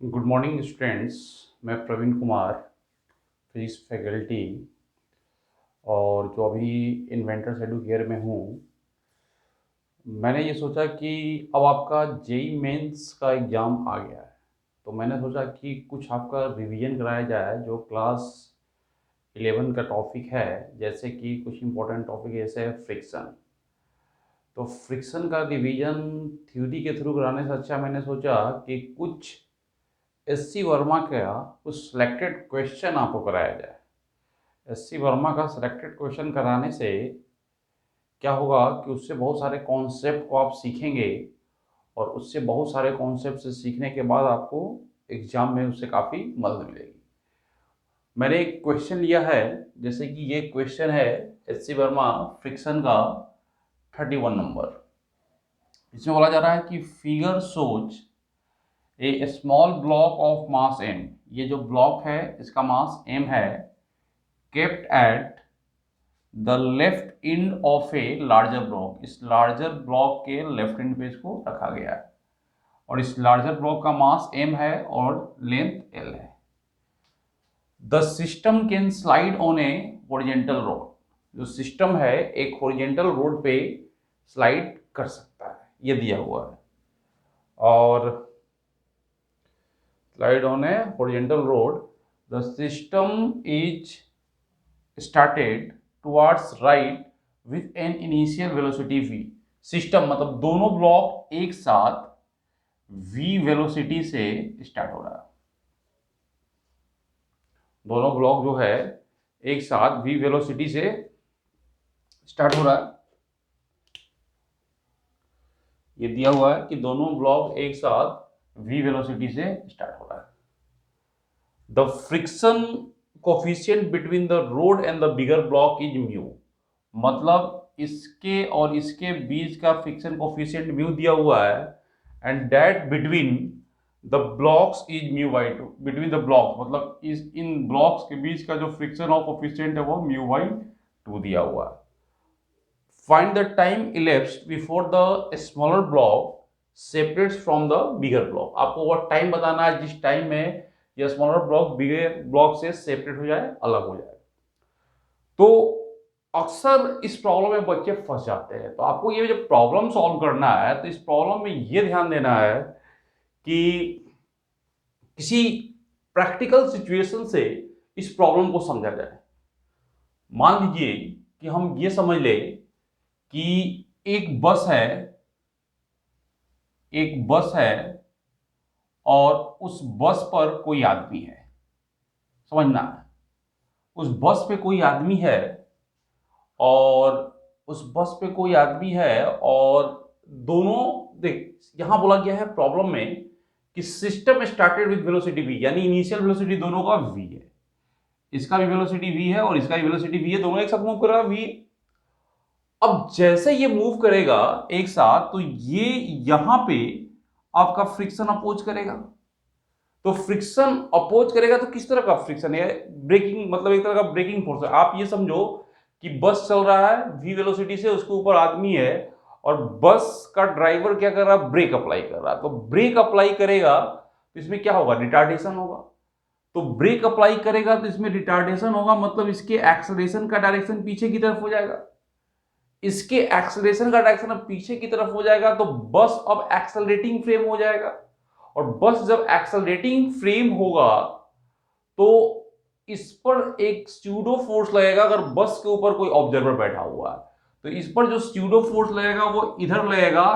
Good morning students. मैं Praveen Kumar, physics faculty, और जो अभी इन्वेंटर्स एडुकेयर में हूँ। मैंने ये सोचा कि अब आपका जेई मेंस का एग्ज़ाम आ गया है, तो मैंने सोचा कि कुछ आपका रिवीजन कराया जाए जो क्लास 11 का टॉपिक है। जैसे कि कुछ इम्पोर्टेंट टॉपिक जैसे है फ्रिक्शन। तो फ्रिक्शन का रिवीजन थ्योरी के थ्रू कराने से अच्छा मैंने सोचा कि कुछ एससी वर्मा का कुछ सिलेक्टेड क्वेश्चन आपको कराया जाए। एससी वर्मा का सिलेक्टेड क्वेश्चन कराने से क्या होगा कि उससे बहुत सारे कॉन्सेप्ट को आप सीखेंगे, और उससे बहुत सारे कॉन्सेप्ट से सीखने के बाद आपको एग्जाम में उससे काफ़ी मदद मिलेगी। मैंने एक क्वेश्चन लिया है, जैसे कि ये क्वेश्चन है एससी वर्मा फ्रिक्शन का 31 नंबर। इसमें बोला जा रहा है कि figure shows a small block of mass M. ये जो ब्लॉक है इसका मास एम है, kept at the left end of a larger block. इस लार्जर ब्लॉक के लेफ्ट एंड पे इसको रखा गया है, और इस लार्जर ब्लॉक का मास m है और लेंथ l है। The system can slide on A horizontal road. जो सिस्टम है एक हॉरिजेंटल रोड पे स्लाइड कर सकता है, ये दिया हुआ है। और slide on A horizontal road, the system is started towards right with an initial velocity v। System मतलब दोनों ब्लॉक एक साथ v वेलोसिटी से स्टार्ट हो रहा है। दोनों ब्लॉक जो है एक साथ v वेलोसिटी से स्टार्ट हो रहा है। ये दिया हुआ है कि दोनों ब्लॉक एक साथ v वेलोसिटी से स्टार्ट हो रहा है। The friction coefficient between the road and the bigger block is mu. मतलब इसके और इसके बीच का फ्रिक्शन कोफिशिएंट म्यू दिया हुआ है, and that between the blocks is mu by two. Between the blocks मतलब इस इन ब्लॉक्स के बीच का जो फ्रिक्शन ऑफ कोफिशिएंट है वो म्यू बाई टू दिया हुआ है। Find the time elapsed before the smaller block separates from the bigger block. आपको वो टाइम बताना है जिस टाइम में ये स्मॉलर ब्लॉक बिगर ब्लॉक से सेपरेट हो जाए, अलग हो जाए। तो अक्सर इस प्रॉब्लम में बच्चे फंस जाते हैं। तो आपको ये जब प्रॉब्लम सॉल्व करना है तो इस प्रॉब्लम में ये ध्यान देना है कि किसी प्रैक्टिकल सिचुएशन से इस प्रॉब्लम को समझा जाए। मान लीजिए कि हम ये समझ ले कि एक बस है, एक बस है और उस बस पर कोई आदमी है। समझना है, उस बस पे कोई आदमी है, और उस बस पे कोई आदमी है, और दोनों देख यहां बोला गया है प्रॉब्लम में कि system started with velocity v, यानी इनिशियल वेलोसिटी दोनों का v है। इसका भी वेलोसिटी v है और इसका भी वेलोसिटी v है, दोनों एक साथ मूव कर रहा है v। अब जैसे ये मूव करेगा एक साथ तो ये यहां पे आपका फ्रिक्शन अपोज करेगा। तो फ्रिक्शन अपोज करेगा तो किस तरह का फ्रिक्शन है? ब्रेकिंग, मतलब एक तरह का ब्रेकिंग फोर्स है। आप ये समझो कि बस चल रहा है v वेलोसिटी से, उसके ऊपर आदमी है, और बस का ड्राइवर क्या कर रहा है? ब्रेक अप्लाई कर रहा है। तो ब्रेक अप्लाई करेगा तो इसमें क्या होगा? रिटार्डेशन होगा। तो ब्रेक अप्लाई करेगा तो इसमें रिटार्डेशन होगा, मतलब इसके एक्सेलरेशन का डायरेक्शन पीछे की तरफ हो जाएगा। इसके एक्सेलरेशन का डायरेक्शन अब पीछे की तरफ हो जाएगा तो बस अब एक्सेलरेटिंग फ्रेम हो जाएगा। और बस जब एक्सेलरेटिंग फ्रेम होगा तो इस पर एक स्यूडो फोर्स लगेगा। अगर बस के ऊपर कोई ऑब्जर्वर बैठा हुआ है तो इस पर जो स्यूडो फोर्स लगेगा वो इधर लगेगा,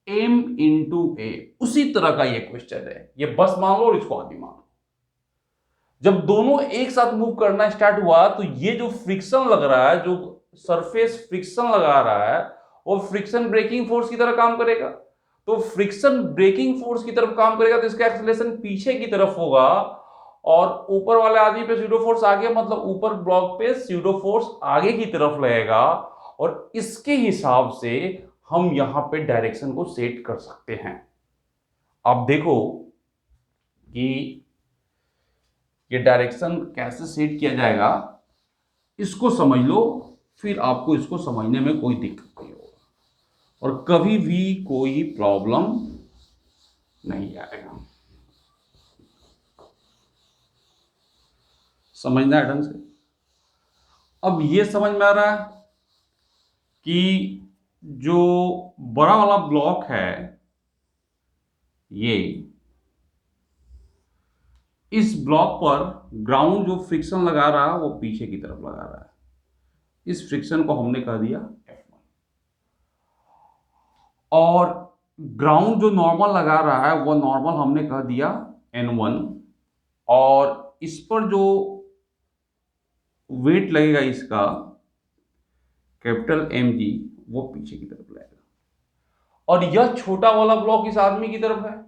m इंटू ए। उसी तरह का ये क्वेश्चन है। ये बस मान लो और इसको आदमी मान लो। जब दोनों एक साथ मूव करना स्टार्ट हुआ तो ये जो फ्रिक्शन लग रहा है, जो सरफेस फ्रिक्शन लगा रहा है, वो फ्रिक्शन ब्रेकिंग फोर्स की तरह काम करेगा। तो फ्रिक्शन ब्रेकिंग फोर्स की तरफ काम करेगा तो इसका एक्सेलरेशन पीछे की तरफ होगा, और ऊपर वाले आदमी पे स्यूडो फोर्स आगे, मतलब ऊपर ब्लॉक पे स्यूडो फोर्स आगे की तरफ लगेगा। और इसके हिसाब से हम यहां पे डायरेक्शन को सेट कर सकते हैं। आप देखो कि ये डायरेक्शन कैसे सेट किया जाएगा, इसको समझ लो, फिर आपको इसको समझने में कोई दिक्कत नहीं होगा और कभी भी कोई प्रॉब्लम नहीं आएगा। समझना है ढंग से। अब ये समझ में आ रहा है कि जो बड़ा वाला ब्लॉक है ये, इस ब्लॉक पर ग्राउंड जो फ्रिक्शन लगा रहा है वो पीछे की तरफ लगा रहा है। इस फ्रिक्शन को हमने कह दिया F1, और ग्राउंड जो नॉर्मल लगा रहा है वो नॉर्मल हमने कह दिया N1, और इस पर जो वेट लगेगा इसका कैपिटल mg वो पीछे की तरफ लगेगा, और यह छोटा वाला ब्लॉक इस आदमी की तरफ है।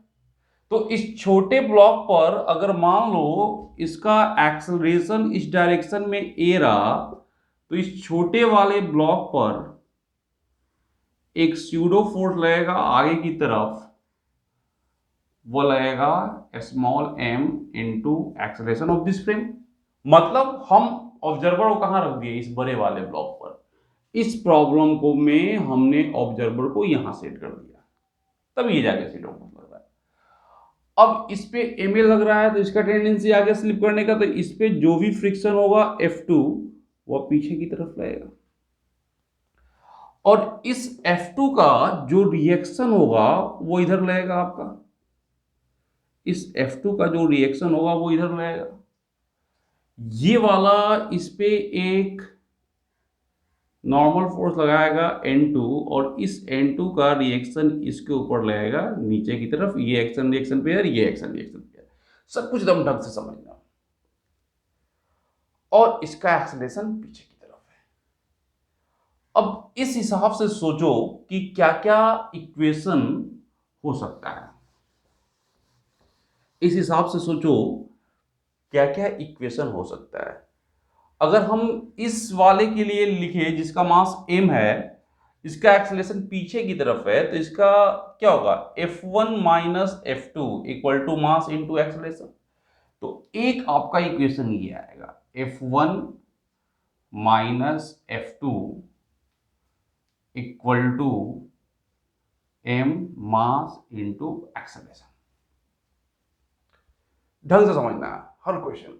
तो इस छोटे ब्लॉक पर अगर मान लो इसका एक्सेलरेशन इस डायरेक्शन में a रहा, तो इस छोटे वाले ब्लॉक पर एक स्यूडो फोर्स लगेगा आगे की तरफ, वो लगेगा small m into acceleration of this frame. मतलब हम ऑब्जर्वर को कहां रख दिए, इस बड़े वाले ब्लॉक पर। इस प्रॉब्लम को में हमने ऑब्जर्वर को यहां सेट कर दिया, तब ये जाके सीट ऑफ लग रहा है। अब इस पे ml लग रहा है तो इसका टेंडेंसी आगे स्लिप करने का, तो इस पे जो भी फ्रिक्शन होगा F2 वो पीछे की तरफ लगेगा, और इस F2 का जो रिएक्शन होगा वो इधर लगेगा आपका। इस F2 का जो रिएक्शन होगा वो इधर लगेगा। ये वाला इस पे एक नॉर्मल फोर्स लगाएगा N2, और इस N2 का रिएक्शन इसके ऊपर लगेगा नीचे की तरफ। ये एक्शन रिएक्शन पेयर, ये एक्शन रिएक्शन पेयर, सब कुछ एकदम ढंग से समझना। और इसका एक्सेलरेशन पीछे की तरफ है। अब इस हिसाब से सोचो कि क्या क्या इक्वेशन हो सकता है। इस हिसाब से सोचो क्या क्या इक्वेशन हो सकता है। अगर हम इस वाले के लिए लिखे जिसका मास m है, इसका एक्सेलरेशन पीछे की तरफ है, तो इसका क्या होगा, F1 minus F2 equal to mass into acceleration. तो एक आपका इक्वेशन ये आएगा F1 minus F2 equal to m mass into acceleration. ढंग से समझना है हर क्वेश्चन।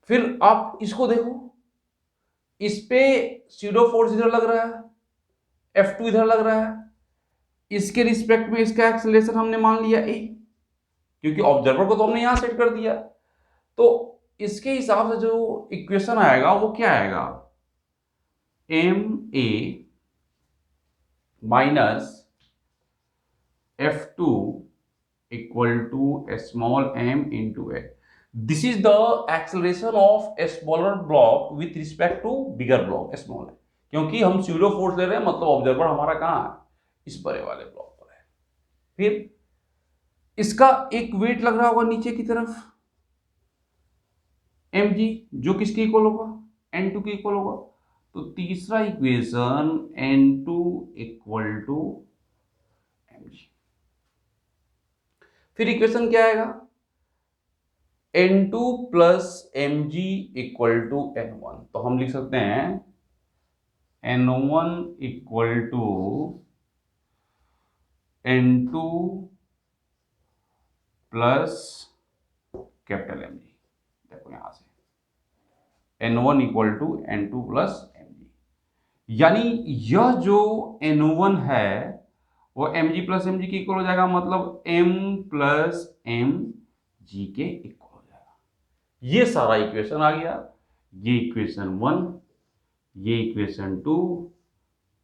फिर आप इसको देखो, इस पे स्यूडो फोर्स इधर लग रहा है, F2 इधर लग रहा है, इसके रिस्पेक्ट में इसका एक्सेलरेशन हमने मान लिया a, क्योंकि ऑब्जर्वर को तो हमने यहां सेट कर दिया। तो इसके हिसाब से जो इक्वेशन आएगा वो क्या आएगा, ma minus F2 equal to small m into a। This is the acceleration of a smaller block with respect to bigger block small है, क्योंकि हम स्यूडो फोर्स ले रहे हैं, मतलब ऑब्जर्वर हमारा कहां है, इस बड़े वाले ब्लॉक पर है। फिर इसका एक वेट लग रहा होगा नीचे की तरफ mg, जो किसके इक्वल होगा, n2 के इक्वल होगा। तो तीसरा equation n2 equal to mg। फिर इक्वेशन क्या आएगा, n2 plus mg equal to n1। तो हम लिख सकते हैं n1 equal to n2 plus capital mg। देखो यहां से n1 equal to n2 plus mg, यानी यह जो n1 है वो mg प्लस mg के इक्वल हो जाएगा, मतलब m प्लस mg के इक्वल हो जाएगा। ये सारा इक्वेशन आ गया, ये इक्वेशन 1, ये इक्वेशन 2,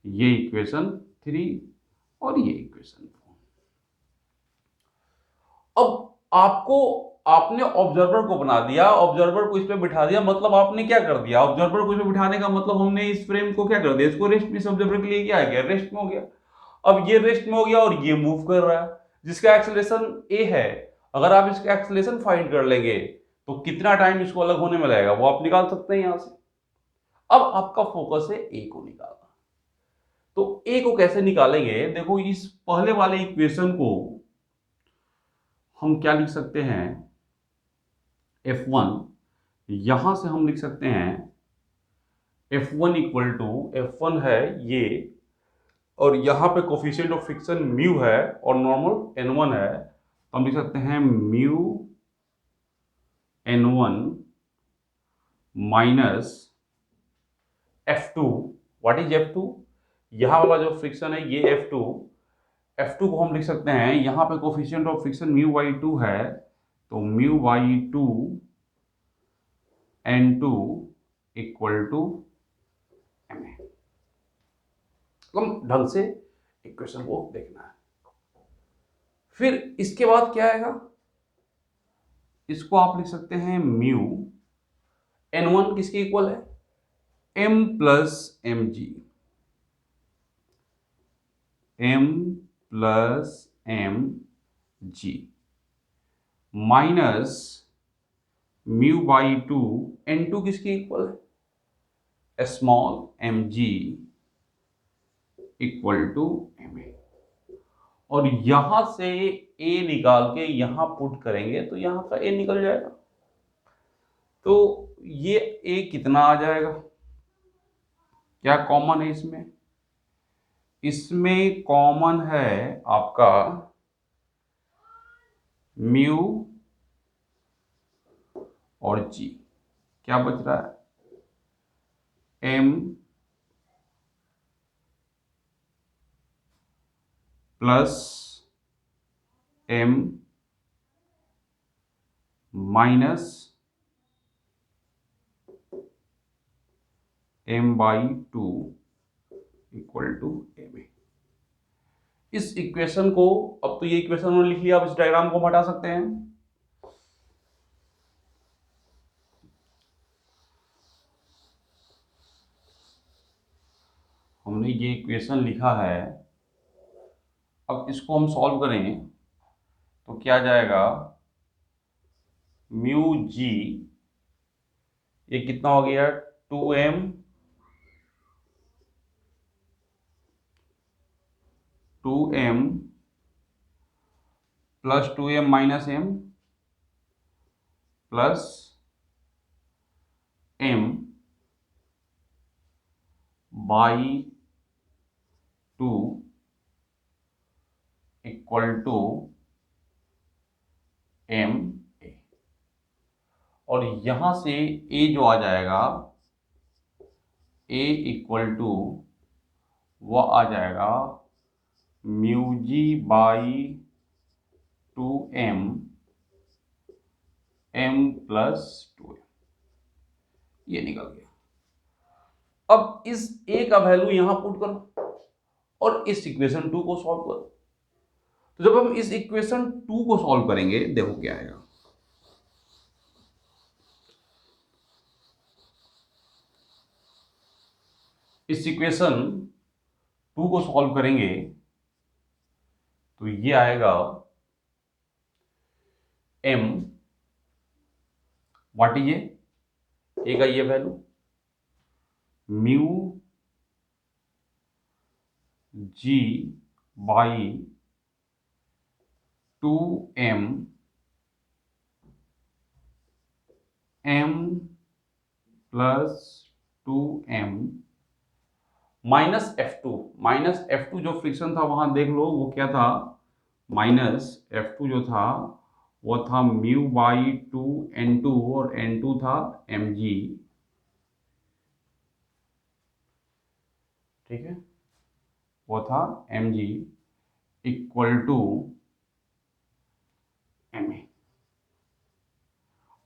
ये इक्वेशन 3 और ये इक्वेशन 4। अब आपने ऑब्जर्वर को बना दिया, ऑब्जर्वर को इस पे बिठा दिया, मतलब आपने क्या कर दिया, ऑब्जर्वर को इस पे बिठाने का मतलब हमने इस फ्रेम को क्या कर दिया, इसको रेस्ट में, इस ऑब्जर्वर के लिए क्या आ गया, रेस्ट में हो गया। अब ये रेस्ट में हो गया और ये मूव कर रहा है, जिसका एक्सेलरेशन a है। अगर आप इसका एक्सेलरेशन फाइंड कर लेंगे तो कितना टाइम इसको अलग होने में लगेगा वो आप निकाल सकते हैं यहां से। अब आपका फोकस है a को निकालना। तो a को कैसे निकालेंगे, देखो इस पहले वाले इक्वेशन को हम क्या लिख सकते हैं, F1, यहां से हम लिख सकते हैं F1 इक्वल टू, F1 है ये, और यहां पे कोफिशिएंट ऑफ फ्रिक्शन म्यू है और नॉर्मल N1 है, तो हम लिख सकते हैं mu N1 minus F2। What is F2? यहाँ वाला जो फ्रिक्शन है ये F2। F2 को हम लिख सकते हैं, यहाँ पे कोफिशिएंट ऑफ फ्रिक्शन μ/2 है, तो μ/2 N2 इक्वल टू ma। एकदम ढंग से इक्वेशन को देखना है। फिर इसके बाद क्या आएगा, इसको आप लिख सकते हैं म्यू N1 किसके इक्वल है, m plus M G, m plus M G minus μ/2 N2 किसके इक्वल है, small M G equal to M A. और यहां से a निकाल के यहां पुट करेंगे तो यहां का a निकल जाएगा। तो ये a कितना आ जाएगा, क्या कॉमन है इसमें, इसमें कॉमन है आपका म्यू और जी। क्या बच रहा है, m plus m minus m/2 equal to M. इस इक्वेशन को, अब तो ये इक्वेशन उन्होंने लिख लिया, अब इस डायग्राम को हम हटा सकते हैं। हमने ये इक्वेशन लिखा है, अब इसको हम सॉल्व करें तो क्या जाएगा, म्यू जी, ये कितना हो गया, 2m plus 2m minus m plus m by 2 equal to m a। और यहां से a जो आ जाएगा, a इक्वल टू वह आ जाएगा mu ji by 2m m plus 2m, ये निकल गया। अब इस a का वैल्यू यहां पुट करो और इस इक्वेशन 2 को सॉल्व करो। तो जब हम इस इक्वेशन 2 को सॉल्व करेंगे, देखो क्या आएगा, इस इक्वेशन 2 को सॉल्व करेंगे तो ये आएगा m, व्हाट इज ए का ये value, mu ji by 2m m plus 2m minus F2 जो फ्रिक्शन था वहां देख लो वो क्या था, माइनस F2 जो था वो था μ/2 N2 और N2 था mg, ठीक है, वो था mg इक्वल टू ma।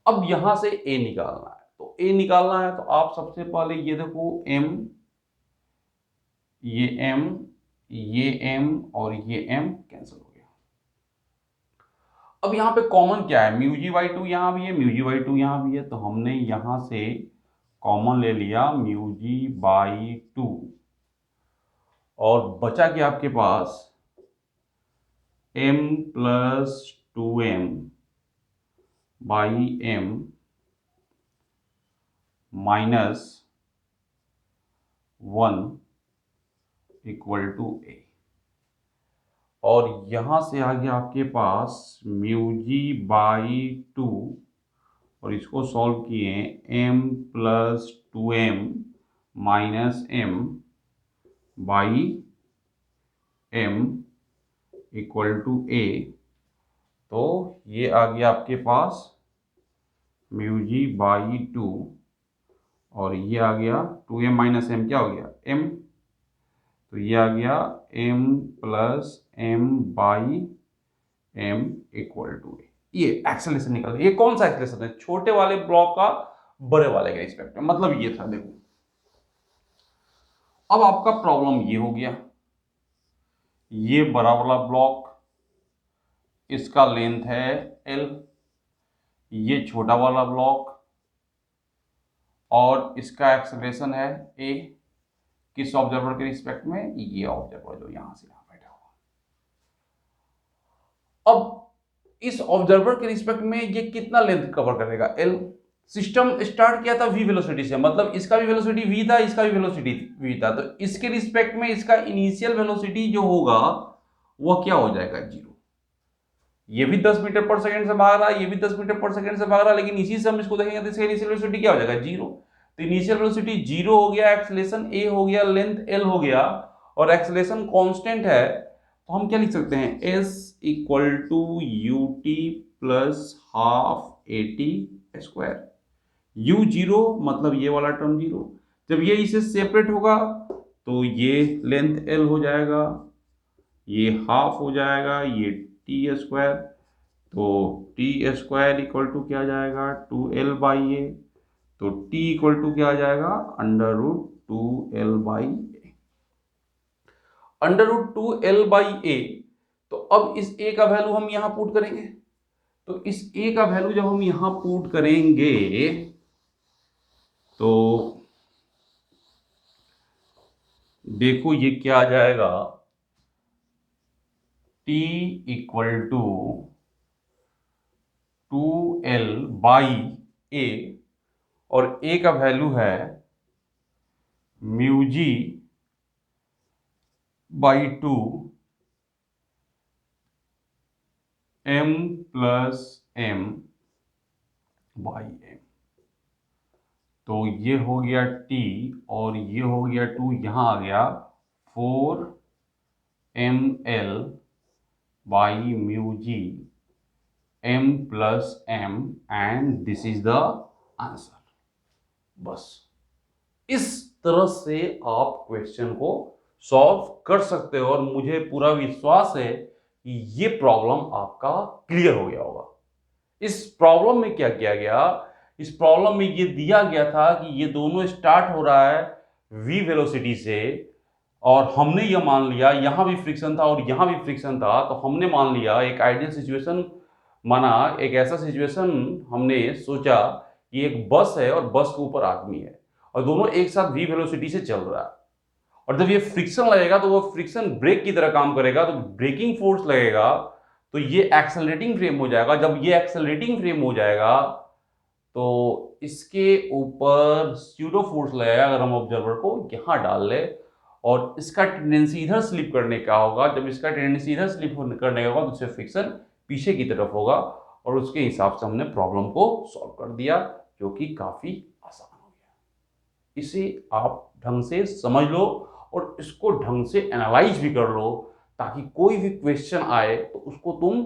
अब यहां से a निकालना है, तो a निकालना है तो आप सबसे पहले ये देखो m, ये m, ये m और ये m कैंसिल हो गया। अब यहाँ पे कॉमन क्या है, μg/2 यहाँ भी है, μg/2 यहाँ भी है, तो हमने यहाँ से कॉमन ले लिया μg/2 और बचा क्या आपके पास, m plus 2m by m minus 1 equal to a। और यहां से आ गया आपके पास μg/2 और इसको सॉल्व किए m plus 2m minus m by m equal to a। तो ये आ गया आपके पास μg/2 और ये आ गया 2m माइनस एम, क्या हो गया m, तो ये आ गया m plus m by m equal to A. ये एक्सेलरेशन निकल गया। ये कौन सा एक्सेलरेशन है? छोटे वाले ब्लॉक का बड़े वाले के रिस्पेक्ट में, मतलब ये था। देखो अब आपका प्रॉब्लम ये हो गया, ये बड़ा वाला ब्लॉक, इसका लेंथ है l, ये छोटा वाला ब्लॉक और इसका एक्सेलरेशन है a। किस ऑब्जर्वर के रिस्पेक्ट में? ये ऑब्जर्वर जो यहां से यहां बैठा हुआ। अब इस ऑब्जर्वर के रिस्पेक्ट में ये कितना लेंथ कवर करेगा? l। सिस्टम स्टार्ट किया था v वेलोसिटी से, मतलब इसका भी वेलोसिटी v था, इसका भी वेलोसिटी v था, तो इसके रिस्पेक्ट में इसका इनिशियल वेलोसिटी जो होगा वह क्या हो जाएगा? 0। ये भी 10 मीटर पर सेकंड से भाग रहा है, ये भी 10 मीटर पर सेकंड से भाग रहा है, लेकिन इसी से हम इसको देखेंगे तो इसका इनिशियल वेलोसिटी क्या हो जाएगा? 0। तो इनिशियल वेलोसिटी 0 हो गया, एक्सेलरेशन a हो गया, लेंथ l हो गया, और एक्सेलरेशन कांस्टेंट है, तो हम क्या लिख सकते हैं? s equal to ut plus half at square. u 0 मतलब ये वाला टर्म 0। जब ये इसे सेपरेट होगा तो ये लेंथ l हो जाएगा, ये हाफ हो जाएगा, ये टी स्क्वायर, तो टी स्क्वायर इक्वल टू क्या जाएगा? 2l by A. तो t इक्वल टू क्या आ जाएगा? Under root 2l by A. Under root 2l by A. तो अब इस a का वैल्यू हम यहां पुट करेंगे, तो इस a का वैल्यू जब हम यहां पुट करेंगे तो देखो ये क्या आ जाएगा? t equal to 2l by A, और a का वैल्यू है mu ji by 2 m plus m by m। तो ये हो गया t और ये हो गया 2, यहां आ गया 4ml by mu g m plus m, and this is the answer. बस इस तरह से आप क्वेश्चन को सॉल्व कर सकते हो, और मुझे पूरा विश्वास है कि ये प्रॉब्लम आपका क्लियर हो गया होगा। इस प्रॉब्लम में क्या किया गया? इस प्रॉब्लम में ये दिया गया था कि ये दोनों स्टार्ट हो रहा है v वेलोसिटी से, और हमने ये मान लिया यहां भी फ्रिक्शन था और यहां भी फ्रिक्शन था, तो हमने मान लिया एक आइडियल सिचुएशन माना, एक ऐसा सिचुएशन हमने सोचा कि एक बस है और बस के ऊपर आदमी है और दोनों एक साथ v वेलोसिटी से चल रहा है, और जब ये फ्रिक्शन लगेगा तो वो फ्रिक्शन ब्रेक की तरह काम करेगा, तो ब्रेकिंग फोर्स लगेगा, तो ये एक्सेलरेटिंग फ्रेम हो जाएगा। जब ये एक्सेलरेटिंग फ्रेम हो जाएगा तो इसके ऊपर स्यूडो फोर्स लगेगा अगर हम ऑब्जर्वर को यहां डाल ले, और इसका टेंडेंसी इधर स्लिप करने का होगा। जब इसका टेंडेंसी इधर स्लिप करने का होगा तो इससे फ्रिक्शन पीछे की तरफ होगा, और उसके हिसाब से हमने प्रॉब्लम को सॉल्व कर दिया, जो कि काफी आसान हो गया। इसे आप ढंग से समझ लो और इसको ढंग से एनालाइज भी कर लो, ताकि कोई भी क्वेश्चन आए तो उसको तुम